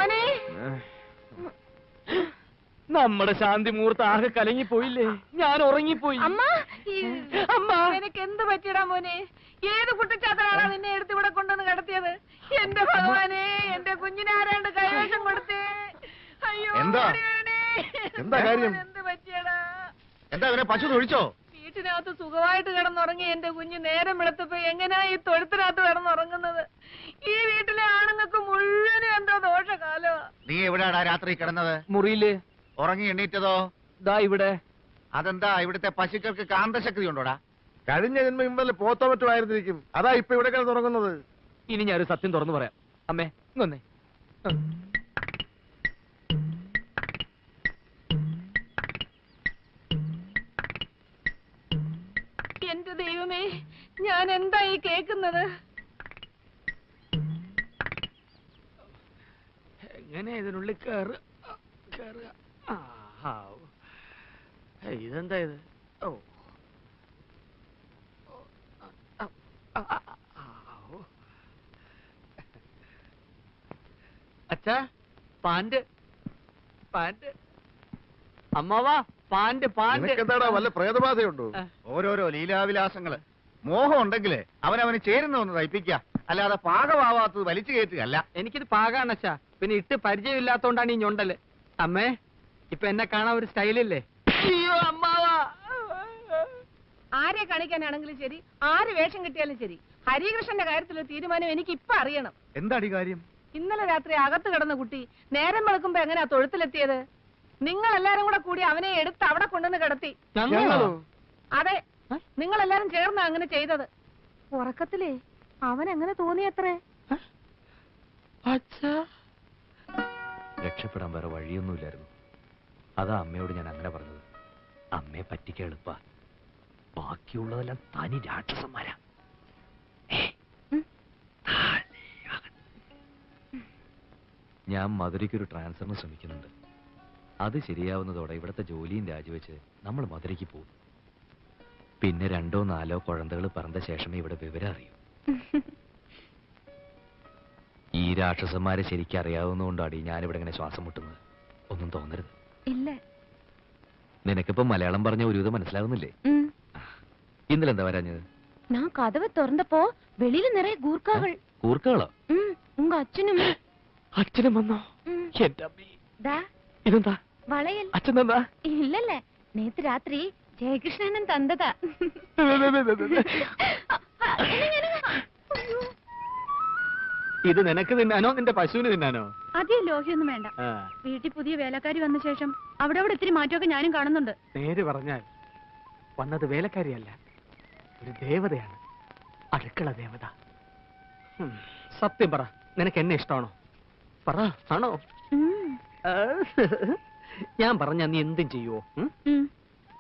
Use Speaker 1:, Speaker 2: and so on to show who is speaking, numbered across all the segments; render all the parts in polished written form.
Speaker 1: മോനെ
Speaker 2: നമ്മുടെ ശാന്തി മുഹൂർത്തം ആകെ കലങ്ങിപ്പോയില്ലേ? ഞാൻ ഉറങ്ങിപ്പോയി.
Speaker 1: അമ്മ നിനക്ക് എന്ത് പറ്റിയടാ മോനെ? ഏത് കുട്ടിച്ചാത്തനാണ് നിന്നെ എടുത്ത് ഇവിടെ കൊണ്ടുവന്ന് കിടത്തിയത്? എന്റെ ഭഗവാനെ, എന്റെ കുഞ്ഞിനെ ആരാണ്ട് കൈവശം കൊടുത്തേ. അയ്യോ
Speaker 3: എന്താ കാര്യം?
Speaker 1: എന്ത് പറ്റിയടാ?
Speaker 3: എന്താ അവനെ പശു തൊഴിച്ചോ?
Speaker 1: വീട്ടിനകത്ത് സുഖമായിട്ട് കിടന്നുറങ്ങി എന്റെ കുഞ്ഞ് നേരം വെളുത്തപ്പോ എങ്ങനെയാ ഈ തൊഴുത്തിനകത്ത് കിടന്നുറങ്ങുന്നത്? ഈ വീട്ടിലെ ആണുങ്ങൾക്ക് മുഴുവനും എന്തോ ദോഷകാലോ.
Speaker 3: നീ എവിടെയാടാ രാത്രി കിടന്നത്?
Speaker 2: മുറിയില്.
Speaker 3: ഉറങ്ങി എണ്ണീറ്റതോ?
Speaker 2: ദാ ഇവിടെ.
Speaker 3: അതെന്താ ഇവിടുത്തെ പശുക്കൾക്ക് കാന്തശക്തി ഉണ്ടോടാ?
Speaker 4: കഴിഞ്ഞ ജന്മം ഇന്നലെ പോത്തോ മറ്റോ ആയിരുന്നിരിക്കും. അതാ ഇപ്പൊ ഇവിടെ കിടന്നുറങ്ങുന്നത്.
Speaker 2: ഇനി ഞാനൊരു സത്യം തുറന്നു പറയാം. അമ്മേ ഇങ്ങൊന്നേ.
Speaker 1: എന്റെ ദൈവമേ, ഞാൻ എന്താ ഈ കേക്കുന്നത്?
Speaker 2: എങ്ങനെ ഇതിനുള്ളിൽ കയറുക? ഇതെന്താ ഇത്? ഓ അച്ഛാ, പാന്റ് അമ്മാവാ, പാന്റ്.
Speaker 4: എന്താടാ വല്ല പ്രേതബാധയുണ്ടോ?
Speaker 3: ഓരോരോ ലീലാവിലാസങ്ങള്. മോഹം ഉണ്ടെങ്കിലേ അവനവന് ചേരുന്ന ഒന്ന് തയ്പ്പിക്ക, അല്ലാതെ പാകമാവാത്തത് വലിച്ചു കയറ്റുകയല്ല.
Speaker 2: എനിക്കിത് പാകാണ് അച്ഛാ. പിന്നെ ഇട്ട് പരിചയമില്ലാത്തോണ്ടാണ് ഈ ഞൊണ്ടല്. അമ്മേ, ഇപ്പൊ എന്നെ കാണാൻ ഒരു സ്റ്റൈലില്ലേ? അയ്യോ അമ്മാവാ.
Speaker 1: ആരെ കാണിക്കാനാണെങ്കിലും ശരി, ആര് വേഷം കിട്ടിയാലും ശരി, ഹരികൃഷ്ണന്റെ കാര്യത്തിലൊരു തീരുമാനം എനിക്ക് ഇപ്പൊ അറിയണം.
Speaker 3: എന്താടി കാര്യം?
Speaker 1: ഇന്നലെ രാത്രി അകത്ത് കിടന്ന കുട്ടി നേരം വെളുക്കുമ്പോ എങ്ങനെയാ തൊഴുത്തിലെത്തിയത്? നിങ്ങൾ എല്ലാരും കൂടെ കൂടി അവനെ എടുത്ത് അവിടെ കൊണ്ടുവന്ന് കിടത്തി. അതെ, നിങ്ങൾ എല്ലാരും ചേർന്നാ അങ്ങനെ ചെയ്തത്. ഉറക്കത്തിലേ അവൻ എങ്ങനെ തോന്നിയത്രേ?
Speaker 5: രക്ഷപ്പെടാൻ വേറെ വഴിയൊന്നുമില്ലായിരുന്നു. അതാ അമ്മയോട് ഞാൻ അങ്ങനെ പറഞ്ഞത്. അമ്മയെ പറ്റിക്കാൻ എളുപ്പ, ബാക്കിയുള്ളതെല്ലാം തനി രാക്ഷസന്മാരാ. ഞാൻ മധുരയ്ക്കൊരു ട്രാൻസ്ഫറിന് ശ്രമിക്കുന്നുണ്ട്. അത് ശരിയാവുന്നതോടെ ഇവിടുത്തെ ജോലിയും രാജിവെച്ച് നമ്മൾ മധുരയ്ക്ക് പോകും. പിന്നെ 2 or 4 കുഴന്തകൾ പറഞ്ഞ ശേഷമേ ഇവിടെ വിവരം അറിയൂ. ഈ രാക്ഷസന്മാരെ ശരിക്കും അറിയാവുന്നതുകൊണ്ടാണ് ഞാനിവിടെ ഇങ്ങനെ ശ്വാസം മുട്ടുന്നത്. ഒന്നും തോന്നരുത്.
Speaker 6: ഇല്ല.
Speaker 5: നിനക്കിപ്പോ മലയാളം പറഞ്ഞ ഒരുവിധം മനസ്സിലാവുന്നില്ലേ? ഇന്നലെ എന്താ വരാഞ്ഞത്?
Speaker 6: ഞാൻ കഥവ് തുറന്നപ്പോ വെളിയിൽ നിറയെ ഗൂർക്കകൾ.
Speaker 5: കൂർക്കകളോ?
Speaker 6: ഉങ്ക
Speaker 2: അച്ഛനും വന്നോ? ഇതെന്താ
Speaker 6: വളയൽ?
Speaker 2: അച്ഛൻ തന്നാ?
Speaker 6: ഇല്ലല്ലേ, നേത്ത് രാത്രി ജയകൃഷ്ണൻ തന്നതാ.
Speaker 2: ഇത് നിനക്ക് തിന്നാനോ നിന്റെ പശുവിന് തിന്നാനോ?
Speaker 6: അധികം ലോഹ്യൊന്നും വേണ്ട. വീട്ടിൽ പുതിയ വേലക്കാരി വന്ന ശേഷം അവിടെ ഇത്തിരി മാറ്റമൊക്കെ ഞാനും കാണുന്നുണ്ട്.
Speaker 2: നേര് പറഞ്ഞാൽ വന്നത് വേലക്കാരിയല്ല, ഒരു ദേവതയാണ്. അടുക്കള ദേവത. സത്യം പറ, നിനക്ക് എന്നെ ഇഷ്ടമാണോ? പറ, ആണോ? ഞാൻ പറഞ്ഞ നീ എന്തും ചെയ്യുവോ?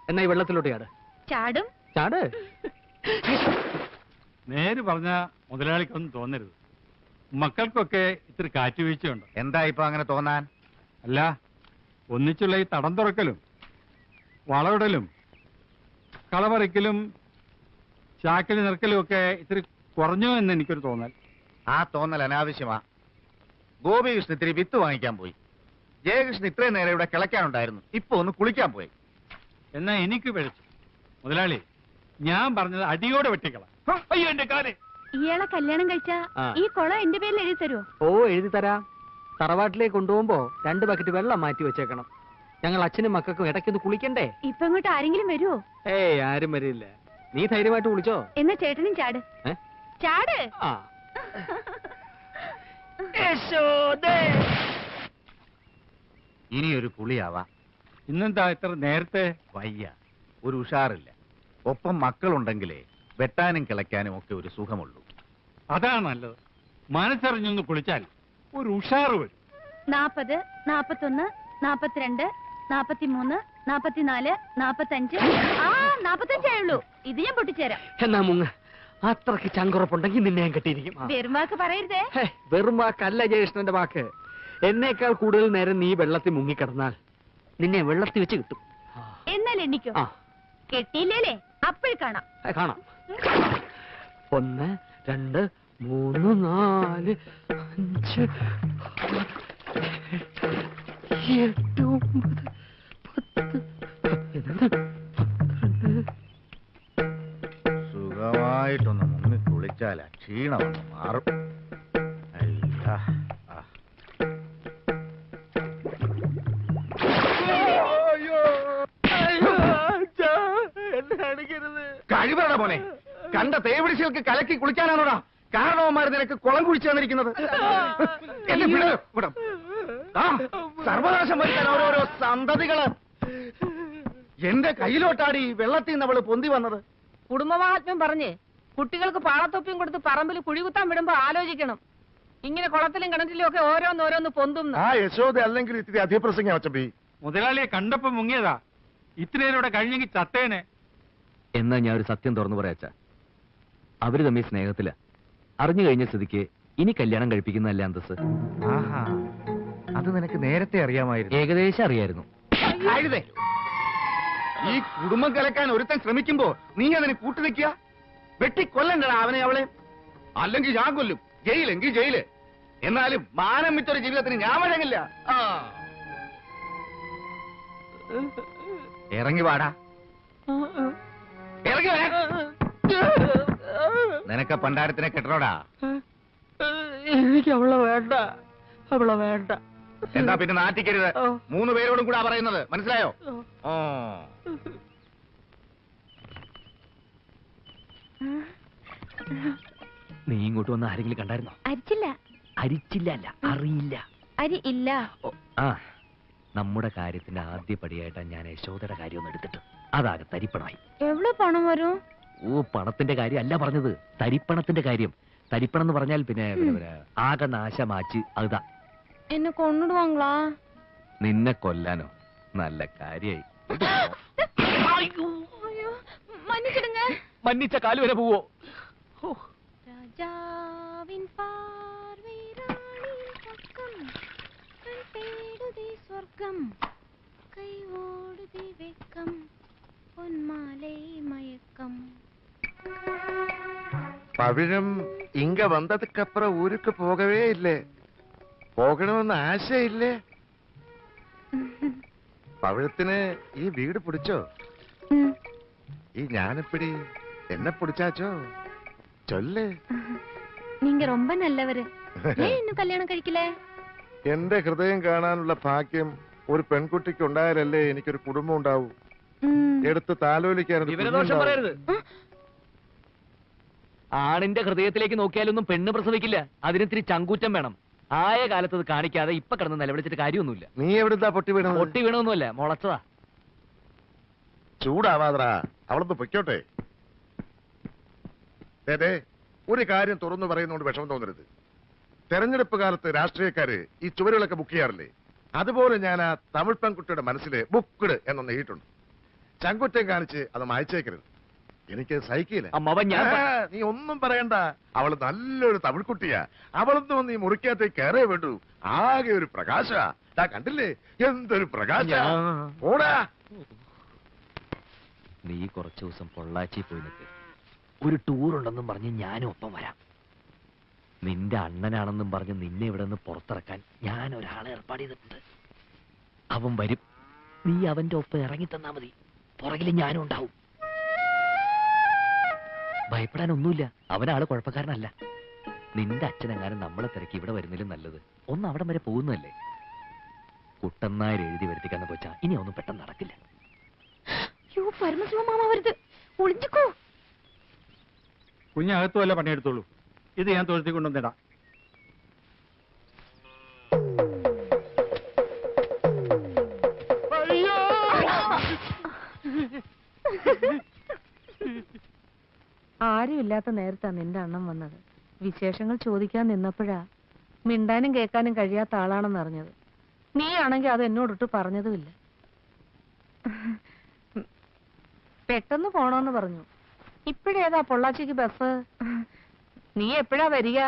Speaker 2: എന്നാ ഈ വെള്ളത്തിലോട്ട് ചാട്.
Speaker 6: ചാടും.
Speaker 2: ചാട്.
Speaker 7: നേര് പറഞ്ഞ മുതലാളിക്കൊന്നും തോന്നരുത്. മക്കൾക്കൊക്കെ ഇത്തിരി കാറ്റുവീഴ്ചയുണ്ട്.
Speaker 3: എന്താ ഇപ്പൊ അങ്ങനെ തോന്നാൻ?
Speaker 7: അല്ല, ഒന്നിച്ചുള്ള ഈ തടം തുറക്കലും വളവിടലും കളപറിക്കലും ചാക്കിൽ നിറക്കലും ഒക്കെ ഇത്തിരി കുറഞ്ഞു എന്ന് എനിക്കൊരു തോന്നൽ.
Speaker 3: ആ തോന്നൽ അനാവശ്യമാ. ഗോപികൃഷ്ണൻ ഇത്തിരി വിത്ത് വാങ്ങിക്കാൻ പോയി. ജയകൃഷ്ണൻ ഇത്രയും നേരം ഇവിടെ കിളയ്ക്കാനുണ്ടായിരുന്നു, ഇപ്പൊ ഒന്ന് കുളിക്കാൻ പോയി.
Speaker 7: എന്നാ എനിക്ക് പിഴച്ചു. മുതലാളി, ഞാൻ പറഞ്ഞത് അടിയോടെ വെട്ടിക്കള. അയ്യോ എന്റെ കാലേ.
Speaker 6: ഇയാളെ കല്യാണം കഴിച്ചാ ഈ കുളം എന്റെ പേരിൽ എഴുതി തരുമോ?
Speaker 2: ഓ, എഴുതി തരാം. തറവാട്ടിലേക്ക് കൊണ്ടുപോകുമ്പോ 2 ബക്കറ്റ് വെള്ളം മാറ്റി വെച്ചേക്കണം. ഞങ്ങൾ അച്ഛനും മക്കൾക്കും ഇടയ്ക്കൊന്ന് കുളിക്കണ്ടേ?
Speaker 6: ഇപ്പൊ ഇങ്ങോട്ട് ആരെങ്കിലും വരുമോ?
Speaker 2: ഏയ്, ആരും വരില്ല. നീ ധൈര്യമായിട്ട് കുളിച്ചോ.
Speaker 6: എന്നാ ചേട്ടനും ചാട്. ചാട്.
Speaker 3: ഇനിയൊരു കുളിയാവാ.
Speaker 7: ഇന്നെന്താ ഇത്ര നേരത്തെ?
Speaker 3: വയ്യ, ഒരു ഉഷാറില്ല. ഒപ്പം മക്കളുണ്ടെങ്കിലേ വെട്ടാനും കിളയ്ക്കാനും ഒക്കെ ഒരു സുഖമുള്ളൂ.
Speaker 7: അതാണ് നല്ലത്. മനസ്സറിഞ്ഞൊന്ന് കുളിച്ചാൽ ഒരു ഉഷാറ് വരും.
Speaker 6: 40, 41, 42, 43, 44, 45. 45 ആയുള്ളൂ. ഇത് ഞാൻ പൊട്ടിച്ചേരാം.
Speaker 2: എന്നാ മുങ്ങ. അത്രക്ക് ചങ്കുറപ്പുണ്ടെങ്കിൽ നിന്നെ ഞാൻ കെട്ടിയിരിക്കും.
Speaker 6: വെറും വാക്ക് പറയരുതേ.
Speaker 2: വെറും വാക്കല്ല ജയകൃഷ്ണന്റെ വാക്ക്. എന്നേക്കാൾ കൂടുതൽ നേരം നീ വെള്ളത്തിൽ മുങ്ങിക്കിടന്നാൽ നിന്നെ വെള്ളത്തിൽ വെച്ച് കിട്ടും.
Speaker 6: എന്നാൽ എണ്ണിക്കോ. കെട്ടിയില്ലേ? അപ്പോൾ കാണാം.
Speaker 2: കാണാം. 1, 2, 3, 4, 5, 8, 9, 10, 11, 12.
Speaker 3: സുഖമായിട്ടൊന്ന് മുങ്ങി കുളിച്ചാല ക്ഷീണമൊന്ന് മാറും. അയ്യാ. കഴിവറ പോലെ കണ്ട തേവിടിശികൾക്ക് കലക്കി കുളിക്കാനാണോടാ കാരണവന്മാർ നിനക്ക് കുളം കുഴിച്ചു തന്നിരിക്കുന്നത്? എന്നെ വിട് ഇവിടെ. ആ സർവനാശം വരുത്താൻ ഓരോരോ സന്തതികള്. എന്റെ കയ്യിലോട്ടാടി വെള്ളത്തിൽ നിന്ന് അവള് പൊന്തി വന്നത്.
Speaker 1: കുടുംബമാഹാത്മ്യം പറഞ്ഞ് കുട്ടികൾക്ക് പാളത്തൊപ്പിയും കൊടുത്ത് പറമ്പിൽ കുഴികുത്താൻ വിടുമ്പോ ആലോചിക്കണം. ഇങ്ങനെ കുളത്തിലും കിണറ്റിലും ഒക്കെ ഓരോന്നോരോന്ന് പൊന്തും.
Speaker 4: ആ യശോദ അല്ലെങ്കിൽ ഇത്തിരി അധിപ്രസംഗം അച്ചമ്പി.
Speaker 7: മുതലാളിയെ കണ്ടപ്പോ മുങ്ങിയതാ. ഇത്രയേരോടെ കഴിഞ്ഞെങ്കിൽ ചത്തേനെ.
Speaker 5: എന്നാ ഞാൻ ഒരു സത്യം തുറന്നു പറയാച്ച, അവര് തമ്മിൽ സ്നേഹത്തില. അറിഞ്ഞു കഴിഞ്ഞ സ്ഥിതിക്ക് ഇനി കല്യാണം കഴിപ്പിക്കുന്നതല്ല അന്തസ്.
Speaker 3: ആഹാ, അത് നിനക്ക് നേരത്തെ അറിയാമായിരുന്നു.
Speaker 5: ഏകദേശം അറിയായിരുന്നു.
Speaker 3: കഴുതേ, ഈ കുടുംബം കലക്കാൻ ഒരുത്തൻ ശ്രമിക്കുമ്പോ നീ അതിന് കൂട്ടുനിൽക്കുക. വെട്ടിക്കൊല്ലണ്ടടാ അവനെ അവളെ. അല്ലെങ്കിൽ ഞാൻ കൊല്ലും. ജയിലെങ്കിൽ ജയില്. എന്നാലും മാനം വിറ്റൊരു ജീവിതത്തിന് ഞാൻ വഴങ്ങില്ല. ഇറങ്ങി വാടാ, ഇറങ്ങി വാ. നിനക്ക് പണ്ടാരത്തിനെ കെട്ടണോടാ.
Speaker 2: എനിക്ക് അവളെ വേണ്ട, അവളെ വേണ്ട.
Speaker 3: എന്താ പിന്നെ നാട്ടിക്കരുത്. 3 പേരോടും കൂടാ പറയുന്നത്, മനസ്സിലായോ?
Speaker 5: നീ ഇങ്ങോട്ട് വന്ന് ആരെങ്കിലും കണ്ടായിരുന്നോ?
Speaker 6: അരിച്ചില്ല.
Speaker 5: അരിച്ചില്ല അല്ല, അറിയില്ല.
Speaker 6: അരി ഇല്ല.
Speaker 5: ആ, നമ്മുടെ കാര്യത്തിന്റെ ആദ്യ പടിയായിട്ടാ ഞാൻ യശോദയുടെ കാര്യം ഒന്ന് എടുത്തിട്ട് അതാകെ തരിപ്പണമായി.
Speaker 6: എവിടെ പണം വരും?
Speaker 5: ഓ, പണത്തിന്റെ കാര്യം അല്ല പറഞ്ഞത്, തരിപ്പണത്തിന്റെ കാര്യം. തരിപ്പണം എന്ന് പറഞ്ഞാൽ പിന്നെ ആകെ നാശമാച്ച് അതാ.
Speaker 6: എന്നെ കൊണ്ടിടുവാങ്ങളാ?
Speaker 5: നിന്നെ കൊല്ലാനോ? നല്ല കാര്യായി.
Speaker 6: മன்னிச்சிடுங்க.
Speaker 5: മന്നിച്ച കാല് വരെ പോവോ?
Speaker 6: രാജാവിൻ പാർവൈ റാണിൻ പക്കം തേടുതി സ്വർഗം കൈ ഓടുതി വെക്കം പൊന്മാലൈ മയക്കം.
Speaker 4: പവിഴം ഇങ്ക വന്നതുക്കപ്പുറം ഊருக்கு പോകവേ ഇല്ലേ? പോകണമെന്ന് ആശയില്ലേ? പവിഴത്തിന് ഈ വീട് പിടിച്ചോ? ഈ ഞാനെപ്പിടി എന്നെ പിടിച്ചാച്ചോ? ചൊല്ല്.
Speaker 6: நீங்க ரொம்ப நல்லவரு. ஏன் இன்னும் கல்யாணம் കഴിക്കില്ലേ?
Speaker 4: എന്റെ ഹൃദയം കാണാനുള്ള ഭാഗ്യം ഒരു പെൺകുട്ടിക്ക് ഉണ്ടായാലല്ലേ എനിക്കൊരു കുടുംബം ഉണ്ടാവൂ. എടുത്ത് താലോലിക്കാൻ
Speaker 5: വിവരദോഷം പറയരുത്. ആണിന്റെ ഹൃദയത്തിലേക്ക് നോക്കിയാലൊന്നും പെണ്ണ് പ്രസവിക്കില്ല. അതിനിത്തിരി ചങ്കൂറ്റം വേണം. ആയ കാലത്ത് അത് കാണിക്കാതെ ഇപ്പൊ കിടന്ന് നിലവിളിച്ചിട്ട് കാര്യമൊന്നുമില്ല.
Speaker 4: നീ എവിടുന്നാ പൊട്ടി വീണത്?
Speaker 5: പൊട്ടി വീണൊന്നുമല്ല, മുളച്ചതാ.
Speaker 4: ചൂടാവാതറാ, അവളൊന്ന് പൊയ്ക്കോട്ടെ. അതെ, ഒരു കാര്യം തുറന്നു പറയുന്നതുകൊണ്ട് വിഷമം തോന്നരുത്. തെരഞ്ഞെടുപ്പ് കാലത്ത് രാഷ്ട്രീയക്കാര് ഈ ചുവരുകളൊക്കെ ബുക്ക് ചെയ്യാറില്ലേ? അതുപോലെ ഞാൻ ആ തമിഴ് പെൺകുട്ടിയുടെ മനസ്സിൽ ബുക്ക്ഡ് എന്നൊന്ന് എഴുതിയിട്ടുണ്ട്. ചങ്കുറ്റം കാണിച്ച് അത് മായച്ചേക്കരുത്. എനിക്ക് സഹിക്കില്ല. നീ ഒന്നും പറയണ്ട. അവള് നല്ലൊരു തമിഴ് കുട്ടിയാ. അവളൊന്നും വന്ന് ഈ മുറിക്കകത്തേക്ക് കയറേ വേണ്ടു. ആകെ ഒരു പ്രകാശ. കണ്ടില്ലേ എന്തൊരു പ്രകാശ. ഓടാ.
Speaker 5: നീ കുറച്ചു ദിവസം പൊള്ളാച്ചി പോയി നിൽക്ക്. ഒരു ടൂർ ഉണ്ടെന്നും പറഞ്ഞ് ഞാനും ഒപ്പം വരാം. നിന്റെ അണ്ണനാണെന്നും പറഞ്ഞ് നിന്നെ ഇവിടെ നിന്ന് പുറത്തിറക്കാൻ ഞാൻ ഒരാളെ ഏർപ്പാട് ചെയ്തിട്ടുണ്ട്. അവൻ വരും. നീ അവന്റെ ഒപ്പം ഇറങ്ങി തന്നാ മതി. പുറകിൽ ഞാനും ഉണ്ടാവും. ഭയപ്പെടാനൊന്നുമില്ല. അവനാള് കുഴപ്പക്കാരനല്ല. നിന്റെ അച്ഛനെങ്ങാനും നമ്മളെ തിരക്കി ഇവിടെ വരുന്നതിലും നല്ലത് ഒന്ന് അവിടം വരെ പോകുന്നതല്ലേ. കുട്ടന്നായർ എഴുതി വരുത്തിക്കാന്ന് വെച്ചാ ഇനി ഒന്നും പെട്ടെന്ന് നടക്കില്ല.
Speaker 6: ഒളിഞ്ഞിക്കോ.
Speaker 7: കുഞ്ഞകത്തു വല്ല പണിയെടുത്തോളൂ. ഇത് ഞാൻ തൊഴുത്തി കൊണ്ടുവന്നിടാം.
Speaker 1: ആരുമില്ലാത്ത നേരത്താ നിന്റെ അണ്ണം വന്നത്. വിശേഷങ്ങൾ ചോദിക്കാൻ നിന്നപ്പോഴാ മിണ്ടാനും കേൾക്കാനും കഴിയാത്ത ആളാണെന്ന് അറിഞ്ഞത്. നീ ആണെങ്കിൽ അത് എന്നോടിട്ട് പറഞ്ഞതുമില്ല. പെട്ടെന്ന് പോണോന്ന് പറഞ്ഞു. ഇപ്പഴേതാ പൊള്ളാച്ചിക്ക് ബസ്? നീ എപ്പോഴാ വരിക?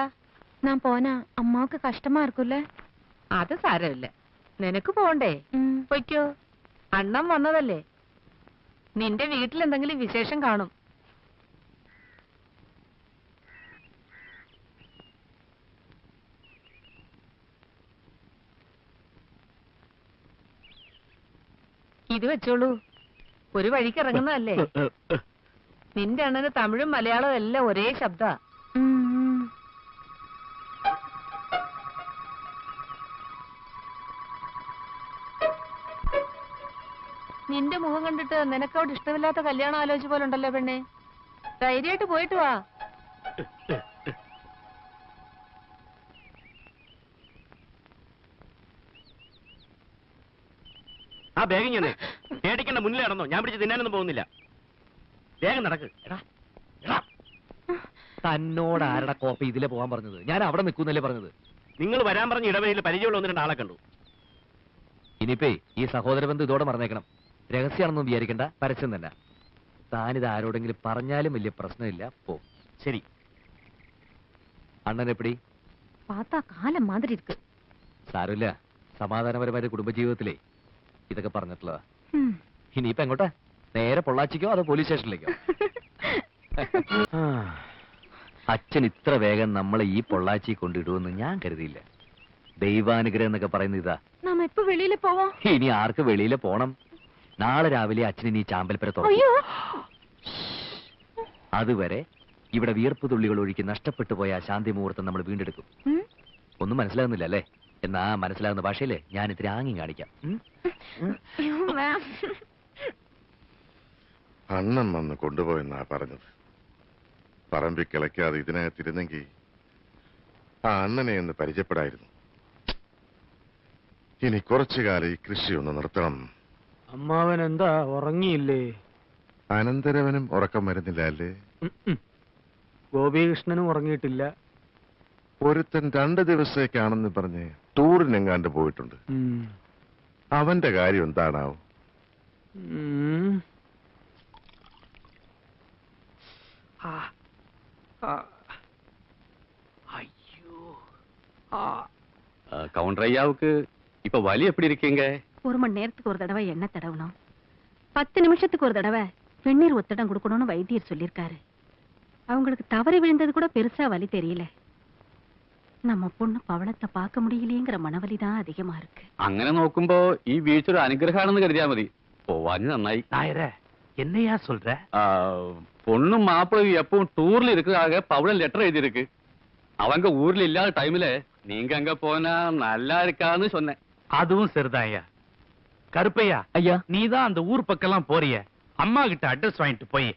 Speaker 6: ഞാൻ പോനാ അമ്മാവക്ക് കഷ്ടമാ ഇരിക്കൂല്ലേ?
Speaker 1: അത് സാരമില്ല, നിനക്ക് പോണ്ടേ? പൊയ്ക്കോ. അണ്ണം വന്നതല്ലേ. നിന്റെ വീട്ടിൽ എന്തെങ്കിലും വിശേഷം കാണും. ഇത് വെച്ചോളൂ, ഒരു വഴിക്ക് ഇറങ്ങുന്നതല്ലേ. നിന്റെ അണ്ണന് തമിഴും മലയാളവും എല്ലാം ഒരേ ശബ്ദ. നിന്റെ മുഖം കണ്ടിട്ട് നിനക്കവിടെ ഇഷ്ടമില്ലാത്ത കല്യാണം ആലോചിച്ച പോലെ ഉണ്ടല്ലോ പെണ്ണെ. ധൈര്യമായിട്ട് പോയിട്ട് വാ.
Speaker 8: ആ ബാഗ് ഞാൻ പേടിക്കണ്ട, മുന്നിൽ നടന്നോ, ഞാൻ പിടിച്ച് തിന്നാനൊന്നും പോകുന്നില്ല. വേഗം നടക്ക്.
Speaker 5: തന്നോട് ആരുടെ കോപ്പി ഇതിലെ പോകാൻ പറഞ്ഞത്? ഞാൻ അവിടെ നിൽക്കുന്നല്ലേ പറഞ്ഞത്.
Speaker 8: നിങ്ങൾ വരാൻ പറഞ്ഞ ഇടവഴിയിൽ പരിചയമുള്ള 1-2 ആളെ കണ്ടു.
Speaker 5: ഇനിയിപ്പേ ഈ സഹോദര ബന്ധം ഇതോടെ മറന്നേക്കണം. രഹസ്യമാണെന്നും വിചാരിക്കണ്ട, പരസ്യം തന്നെ. താനിത് ആരോടെങ്കിലും പറഞ്ഞാലും വലിയ പ്രശ്നമില്ല. പോ.
Speaker 8: ശരി.
Speaker 5: അണ്ണൻ എപ്പടി?
Speaker 6: പാത്താ കാലം മാതിരി ഇരിക്ക്.
Speaker 5: സാരമില്ല, സമാധാനപരമായ കുടുംബജീവിതത്തിലേ ഇതൊക്കെ പറഞ്ഞിട്ടുള്ളതാ. ഇനിയിപ്പോ എങ്ങോട്ടാ? നേരെ പൊള്ളാച്ചിക്കോ അതോ പോലീസ് സ്റ്റേഷനിലേക്കോ? അച്ഛൻ ഇത്ര വേഗം നമ്മളെ ഈ പൊള്ളാച്ചി കൊണ്ടിടുമെന്ന് ഞാൻ കരുതിയില്ല. ദൈവാനുഗ്രഹം എന്നൊക്കെ പറയുന്ന ഇതാ.
Speaker 6: നാം എപ്പോ വെളിയിൽ പോവാം?
Speaker 5: ഇനി ആർക്ക് വെളിയിൽ പോണം? നാളെ രാവിലെ അച്ഛന് ഈ ചാമ്പൽപ്പര തുറക്കും. അതുവരെ ഇവിടെ വിയർപ്പ് തുള്ളികൾ ഒഴുക്കി നഷ്ടപ്പെട്ടു പോയ ആ ശാന്തി മുഹൂർത്തം നമ്മൾ വീണ്ടെടുക്കും. ഒന്നും മനസ്സിലാകുന്നില്ല അല്ലേ? എന്നാ മനസ്സിലാകുന്ന ഭാഷയിലെ ഞാൻ ഇത്തിരി ആംഗ്യം കാണിക്കാം.
Speaker 4: അണ്ണൻ വന്ന് കൊണ്ടുപോയെന്നാ പറഞ്ഞത്. പറമ്പി കിളയ്ക്കാതെ ഇതിനകത്തിരുന്നെങ്കിൽ ആ അണ്ണനെ ഒന്ന് പരിചയപ്പെടായിരുന്നു. ഇനി കുറച്ചു കാലം ഈ കൃഷി ഒന്ന് നിർത്തണം.
Speaker 2: അമ്മാവൻ എന്താ ഉറങ്ങിയില്ലേ?
Speaker 4: അനന്തരവനും ഉറക്കം വരുന്നില്ല അല്ലേ?
Speaker 2: ഗോപികൃഷ്ണനും ഉറങ്ങിയിട്ടില്ല.
Speaker 4: ഒരുത്തൻ 2 ദിവസത്തേക്കാണെന്ന് പറഞ്ഞ് ടൂറിനെങ്ങാണ്ട് പോയിട്ടുണ്ട്. അവന്റെ കാര്യം എന്താണാവും?
Speaker 8: கவுண்டர் ஐயாவுக்கு இப்ப வலி எப்படி இருக்கீங்க?
Speaker 6: 1 மணி நேரத்துக்கு ஒரு தடவை எண்ணெய் தடவணும், 10 நிமிஷத்துக்கு ஒரு தடவை வெந்நீர் ஒத்தடம் கொடுக்கணும்னு வைத்தியர் சொல்லியிருக்காரு. அவங்களுக்கு தவறி விழுந்தது கூட பெருசா வலி தெரியல. நம்ம பொண்ணு பவளத்தை பார்க்க முடியலையேங்கிற மனவலி தான் அதிகமா இருக்கு.
Speaker 8: അങ്ങനെ നോക്കുമ്പോ ഈ വീഴ്ച ഒരു അനുഗ്രഹമാണെന്ന് കരുതിയാ മതി. പോവാഞ്ഞ് നന്നായി.
Speaker 2: நாயரே, என்னையா சொல்ற?
Speaker 8: பொண்ணும் மாப்பிள்ளையும் எப்பவும் டூர்ல இருக்கிறதாக பவளம் லெட்டர் எழுதியிருக்கு. அவங்க ஊர்ல இல்லாத டைம்ல நீங்க அங்க போனா நல்லா இருக்கான்னு சொன்னேன்.
Speaker 7: அதுவும் சரிதான் ஐயா. கருப்பையா,
Speaker 5: ஐயா,
Speaker 7: நீதான் அந்த ஊர் பக்கம்லாம் போறிய, அம்மா கிட்ட அட்ரஸ் வாங்கிட்டு போய்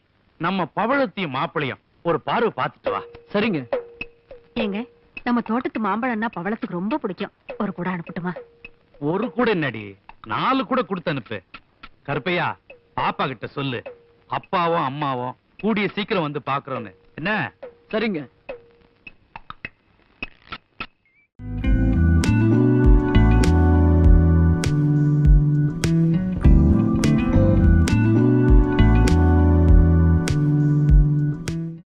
Speaker 7: நம்ம பவளத்தையும் மாப்பிளையும் ஒரு பார்வை பார்த்துட்டு வா.
Speaker 5: சரிங்க.
Speaker 6: ஏங்க, நம்ம தோட்டத்து மாம்பழம்னா பவளத்துக்கு ரொம்ப பிடிக்கும். ஒரு கூட அனுப்பட்டுமா?
Speaker 7: ஒரு கூட என்னடி, 4 கூட கொடுத்து அனுப்பு. கருப்பையா, பாப்பா கிட்ட சொல்லு, அப்பாவும் அம்மாவும் கூடிய சீக்கிரம் வந்து பாக்குறோன்னு. என்ன?
Speaker 5: சரிங்க.